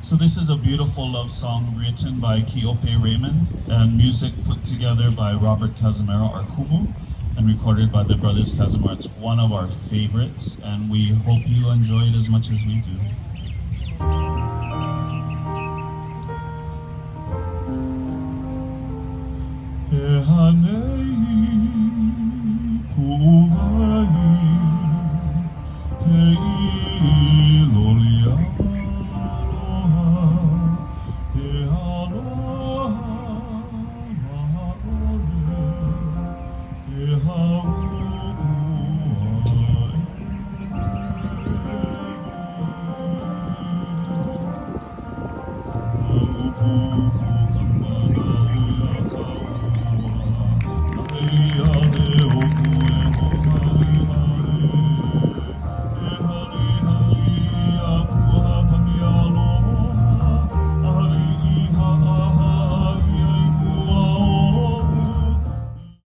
So this is a beautiful love song written by Kiope Raymond and music put together by Robert Casimiro, our Kumu, and recorded by the brothers Casimiro. It's one of our favorites, and we hope you enjoy it as much as we do. Hana